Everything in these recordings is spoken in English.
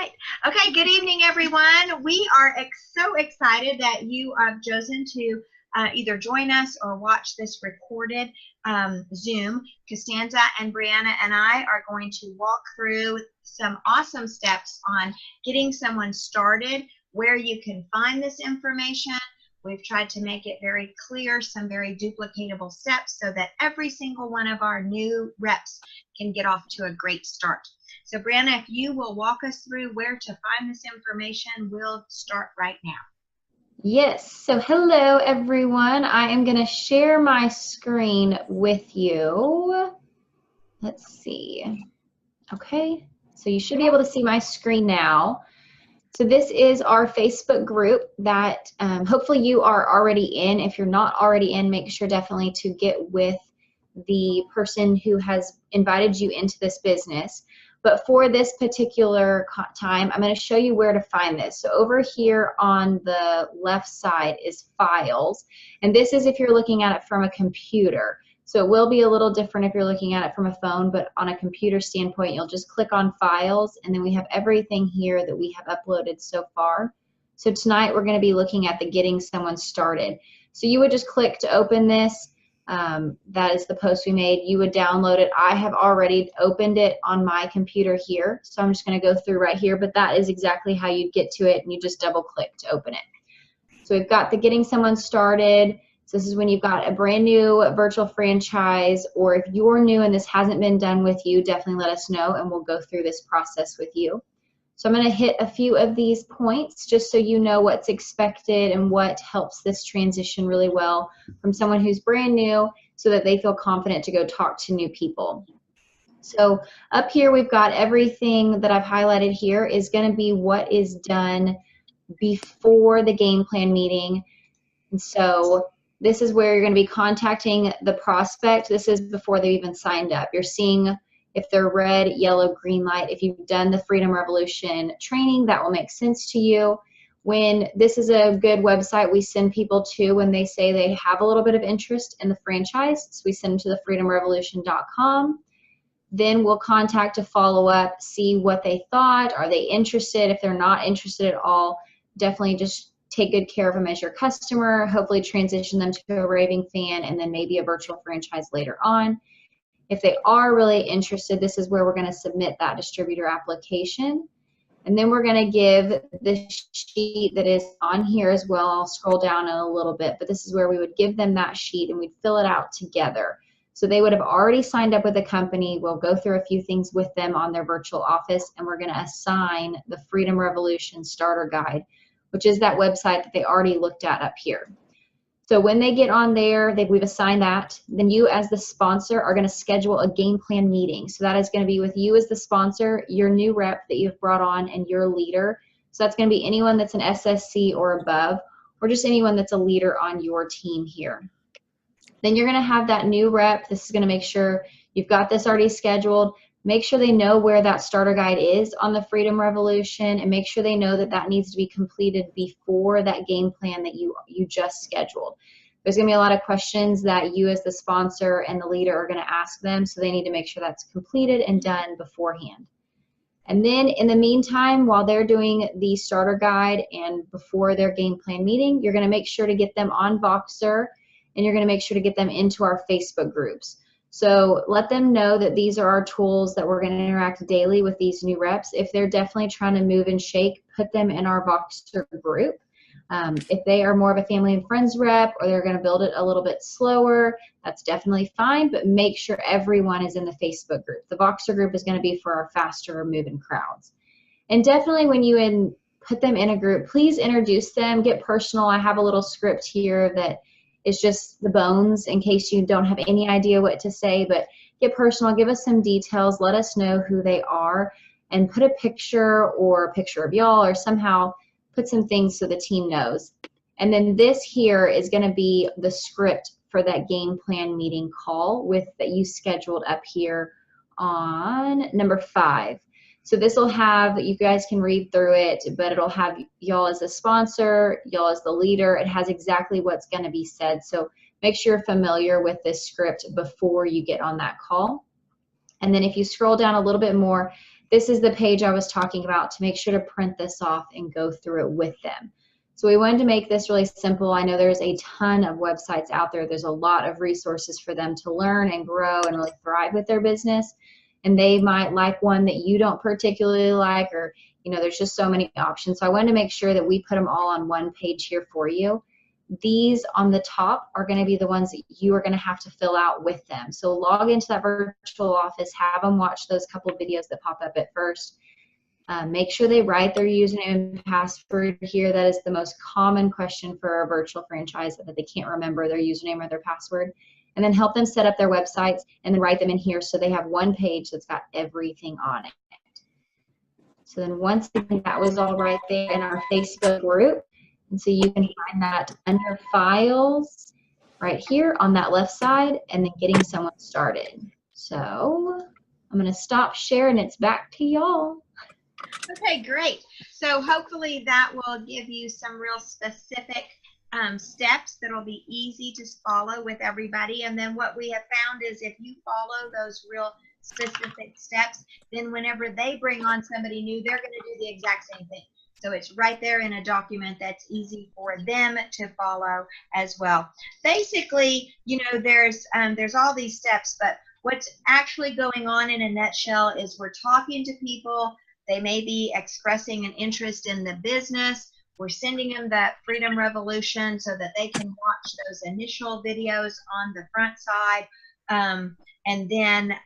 right. Okay, good evening, everyone. We are so excited that you have chosen to either join us or watch this recorded Zoom. Costanza and Brianna and I are going to walk through some awesome steps on getting someone started, where you can find this information. We've tried to make it very clear, some very duplicatable steps so that every single one of our new reps can get off to a great start. So Brianna, if you will walk us through where to find this information, we'll start right now. Yes, so hello everyone. I am going to share my screen with you. Let's see. Okay, so you should be able to see my screen now. So this is our Facebook group that hopefully you are already in. If you're not already in, make sure definitely to get with the person who has invited you into this business. But for this particular time, I'm going to show you where to find this. So over here on the left side is files. And this is if you're looking at it from a computer. So it will be a little different if you're looking at it from a phone, but on a computer standpoint, you'll just click on files, and then we have everything here that we have uploaded so far. So tonight we're going to be looking at the getting someone started. So you would just click to open this. That is the post we made. You would download it. I have already opened it on my computer here, so I'm just going to go through right here, but that is exactly how you get to it, and you just double click to open it. So we've got the getting someone started. So this is when you've got a brand new virtual franchise, or if you're new and this hasn't been done with you, definitely let us know and we'll go through this process with you. So I'm going to hit a few of these points just so you know what's expected and what helps this transition really well from someone who's brand new so that they feel confident to go talk to new people. So up here we've got everything that I've highlighted here is going to be what is done before the game plan meeting. And so this is where you're going to be contacting the prospect. This is before they've even signed up. You're seeing if they're red, yellow, green light. If you've done the Freedom Revolution training, that will make sense to you. When this is a good website we send people to when they say they have a little bit of interest in the franchise. So we send them to the freedomrevolution.com. Then we'll contact to follow up, see what they thought. Are they interested? If they're not interested at all, definitely just take good care of them as your customer, hopefully transition them to a raving fan, and then maybe a virtual franchise later on. If they are really interested, this is where we're going to submit that distributor application. And then we're going to give the sheet that is on here as well. I'll scroll down in a little bit, but this is where we would give them that sheet and we'd fill it out together. So they would have already signed up with the company. We'll go through a few things with them on their virtual office, and we're going to assign the Freedom Revolution Starter Guide, which is that website that they already looked at up here. So when they get on there, we've assigned that. Then you as the sponsor are going to schedule a game plan meeting. So that is going to be with you as the sponsor, your new rep that you've brought on, and your leader. So that's going to be anyone that's an SSC or above, or just anyone that's a leader on your team here. Then you're going to have that new rep. This is going to make sure you've got this already scheduled. Make sure they know where that starter guide is on the Freedom Revolution, and make sure they know that that needs to be completed before that game plan that you just scheduled. There's going to be a lot of questions that you as the sponsor and the leader are going to ask them, so they need to make sure that's completed and done beforehand. And then in the meantime, while they're doing the starter guide and before their game plan meeting, you're going to make sure to get them on Voxer, and you're going to make sure to get them into our Facebook groups. So let them know that these are our tools that we're going to interact daily with these new reps. If they're definitely trying to move and shake, put them in our Voxer group. If they are more of a family and friends rep, or they're going to build it a little bit slower, that's definitely fine, but make sure everyone is in the Facebook group. The Voxer group is going to be for our faster moving crowds. And definitely when you put them in a group, please introduce them, get personal. I have a little script here that is just the bones in case you don't have any idea what to say, but get personal, give us some details, let us know who they are, and put a picture or a picture of y'all, or somehow put some things so the team knows. And then this here is going to be the script for that game plan meeting call that you scheduled up here on number 5. So this will have, you guys can read through it, but it'll have y'all as a sponsor, y'all as the leader. It has exactly what's going to be said. So make sure you're familiar with this script before you get on that call. And then if you scroll down a little bit more, this is the page I was talking about, to make sure to print this off and go through it with them. So we wanted to make this really simple. I know there's a ton of websites out there. There's a lot of resources for them to learn and grow and really thrive with their business. And they might like one that you don't particularly like, or, you know, there's just so many options. So I wanted to make sure that we put them all on one page here for you. These on the top are going to be the ones that you are going to have to fill out with them. So log into that virtual office, have them watch those couple of videos that pop up at first. Make sure they write their username and password here. That is the most common question for a virtual franchise, that they can't remember their username or their password. And then help them set up their websites and then write them in here so they have one page that's got everything on it. So then once again, that was all right there in our Facebook group. And so you can find that under files right here on that left side, and then getting someone started. So I'm going to stop sharing. It's back to y'all. Okay, great. So hopefully that will give you some real specific steps that will be easy to follow with everybody. And then what we have found is if you follow those real specific steps, then whenever they bring on somebody new, they're going to do the exact same thing. So it's right there in a document that's easy for them to follow as well. Basically, you know, there's all these steps, but what's actually going on in a nutshell is we're talking to people. They may be expressing an interest in the business. We're sending them that Freedom Revolution so that they can watch those initial videos on the front side. And then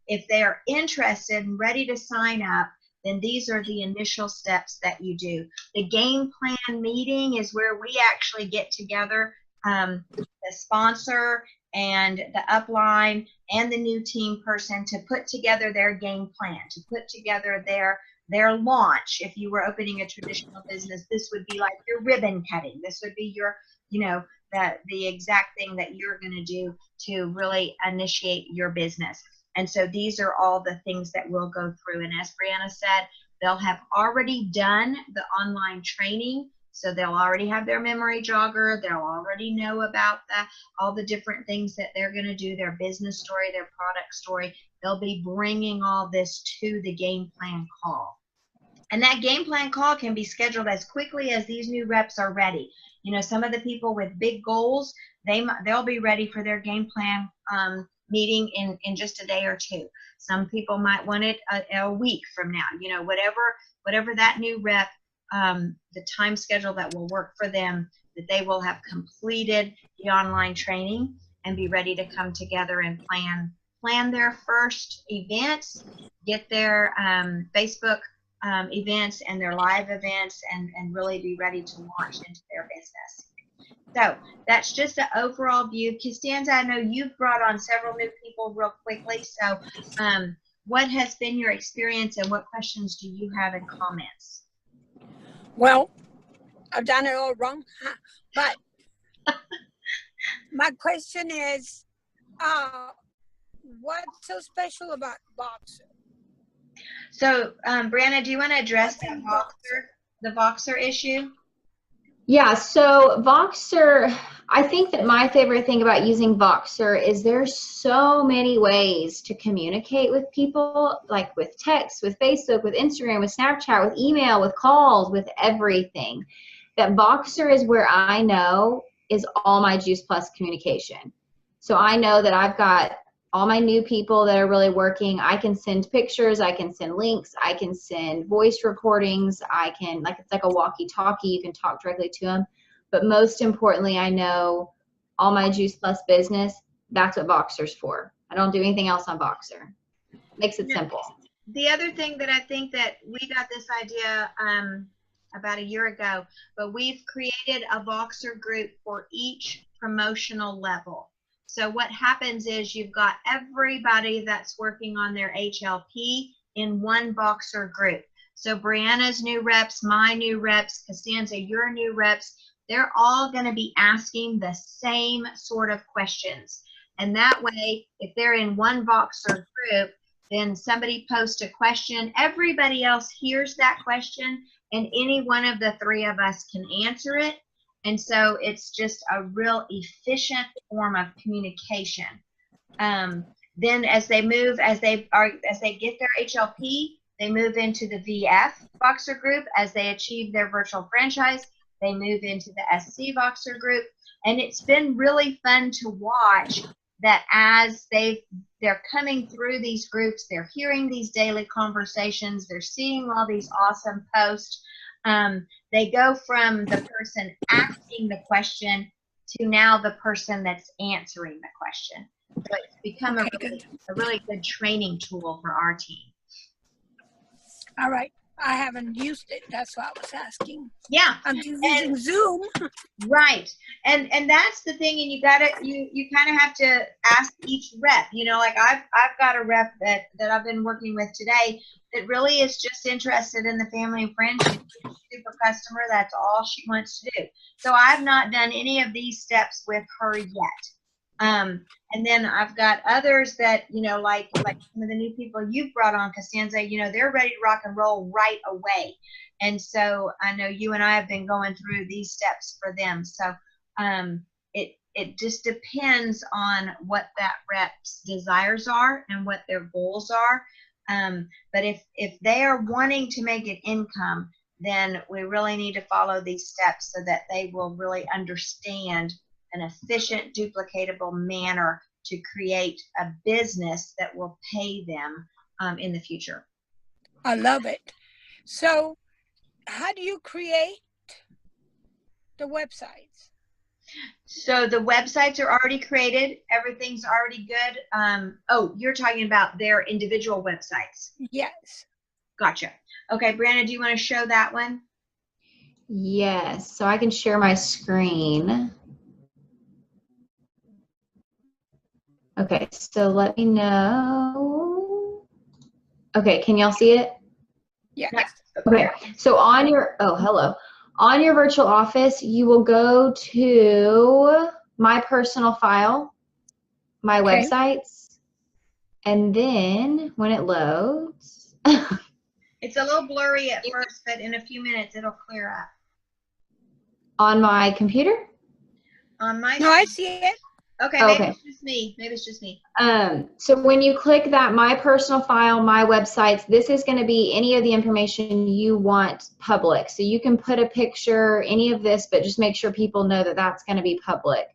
if they're interested and ready to sign up, then these are the initial steps that you do. The game plan meeting is where we actually get together, the sponsor and the upline and the new team person, to put together their game plan, to put together their launch. If you were opening a traditional business, this would be like your ribbon cutting. This would be your, you know, the exact thing that you're going to do to really initiate your business. And so these are all the things that we'll go through. And as Brianna said, they'll have already done the online training. So they'll already have their memory jogger. They'll already know about all the different things that they're going to do, their business story, their product story. They'll be bringing all this to the game plan call. And that game plan call can be scheduled as quickly as these new reps are ready. You know, some of the people with big goals, they'll be ready for their game plan meeting in just a day or two. Some people might want it a week from now. You know, whatever that new rep, the time schedule that will work for them, that they will have completed the online training and be ready to come together and plan their first events, get their Facebook events and their live events, and really be ready to launch into their business. So that's just an overall view. Costanza, I know you've brought on several new people real quickly. So what has been your experience, and what questions do you have and comments? Well, I've done it all wrong, but my question is, what's so special about Voxer? So, Brianna, do you want to address the Voxer issue? Yeah, so Voxer, I think that my favorite thing about using Voxer is there's so many ways to communicate with people, like with text, with Facebook, with Instagram, with Snapchat, with email, with calls, with everything. That Voxer is where I know is all my Juice Plus communication. So I know that I've got all my new people that are really working. I can send pictures, I can send links, I can send voice recordings, I can, like, it's like a walkie-talkie, you can talk directly to them. But most importantly, I know all my Juice Plus business, that's what Voxer's for. I don't do anything else on Voxer. Makes it simple. The other thing that I think that we got this idea about a year ago, but we've created a Voxer group for each promotional level. So what happens is you've got everybody that's working on their HLP in one Voxer group. So Brianna's new reps, my new reps, Costanza, your new reps, they're all going to be asking the same sort of questions. And that way, if they're in one Voxer group, then somebody posts a question, everybody else hears that question, and any one of the three of us can answer it. And so it's just a real efficient form of communication. Then as they move, as they get their HLP, They move into the VF Voxer group as they achieve their virtual franchise. They move into the SC Voxer group. And it's been really fun to watch that as they're coming through these groups, they're hearing these daily conversations, they're seeing all these awesome posts. They go from the person asking the question to now the person that's answering the question. So it's become a really good training tool for our team. All right. I haven't used it. That's why I was asking. Yeah. I'm just using Zoom. Right. And that's the thing, and you kind of have to ask each rep. You know, like I've got a rep that I've been working with today that really is just interested in the family and friends. She's a super customer. That's all she wants to do. So I've not done any of these steps with her yet. And then I've got others that, you know, like some of the new people you've brought on, Costanza, you know, they're ready to rock and roll right away. And so I know you and I have been going through these steps for them. So it just depends on what that rep's desires are and what their goals are. But if they are wanting to make an income, then we really need to follow these steps so that they will really understand an efficient, duplicatable manner to create a business that will pay them in the future. I love it. So how do you create the websites? So the websites are already created. Everything's already good. Oh, you're talking about their individual websites. Yes. Gotcha. Okay, Brianna, do you want to show that one? Yes, so I can share my screen. Okay, so let me know. Okay, can y'all see it? Yes. Okay, so on your, oh, hello. On your virtual office, you will go to my personal file, my websites, and then when it loads. It's a little blurry at first, but in a few minutes it'll clear up. On my computer? On my No, I see it. Okay, Oh, maybe okay. it's just me. Maybe it's just me. So when you click that my personal file, my websites, this is going to be any of the information you want public. So you can put a picture, any of this, but just make sure people know that that's going to be public.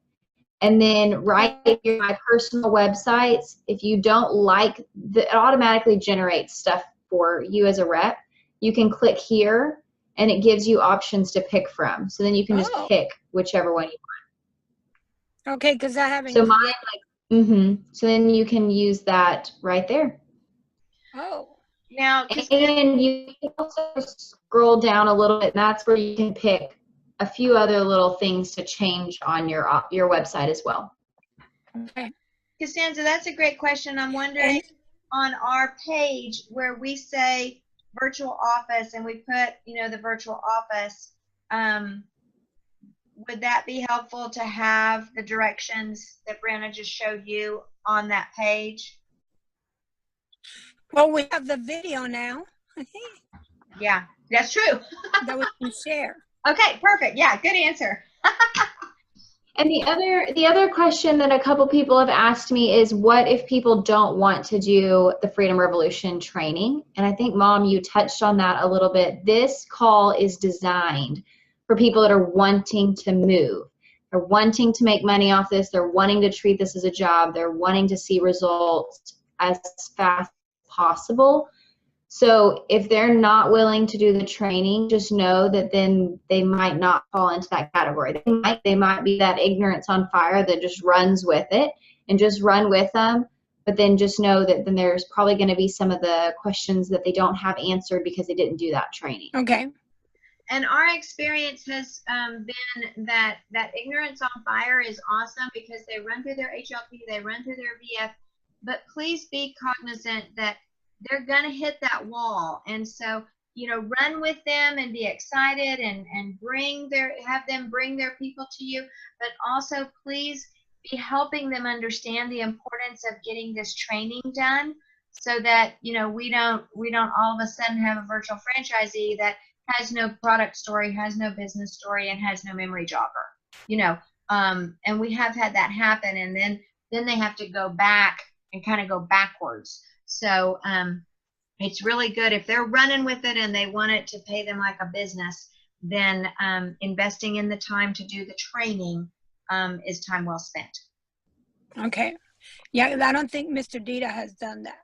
And then right here, my personal websites, if you don't like, it automatically generates stuff for you as a rep. You can click here and it gives you options to pick from. So then you can just pick whichever one you want. Okay, because I haven't. So mine, so then you can use that right there. Oh. Now, and you can also scroll down a little bit, and that's where you can pick a few other little things to change on your website as well. Okay. Costanza, that's a great question. I'm wondering on our page where we say virtual office and we put, you know, the virtual office, would that be helpful to have the directions that Brianna just showed you on that page? Well, we have the video now. Yeah, that's true. That we can share. Okay, perfect. Yeah, good answer. And the other question that a couple people have asked me is, what if people don't want to do the Freedom Revolution training? And I think, Mom, you touched on that a little bit. This call is designed for people that are wanting to move. They're wanting to make money off this. They're wanting to treat this as a job. They're wanting to see results as fast as possible. So if they're not willing to do the training, just know that then they might not fall into that category. They might be that ignorance on fire that just runs with it and just run with them. But then just know that then there's probably going to be some of the questions that they don't have answered because they didn't do that training. Okay. And our experience has been that ignorance on fire is awesome because they run through their HLP, they run through their VF, but please be cognizant that they're going to hit that wall. And so, you know, run with them and be excited and have them bring their people to you, but also please be helping them understand the importance of getting this training done so that, you know, we don't all of a sudden have a virtual franchisee that has no product story, has no business story, and has no memory jogger, you know, and we have had that happen, and then they have to go back and kind of go backwards. So, it's really good. If they're running with it and they want it to pay them like a business, then investing in the time to do the training is time well spent. Okay. Yeah, 'cause I don't think Mr. Dita has done that.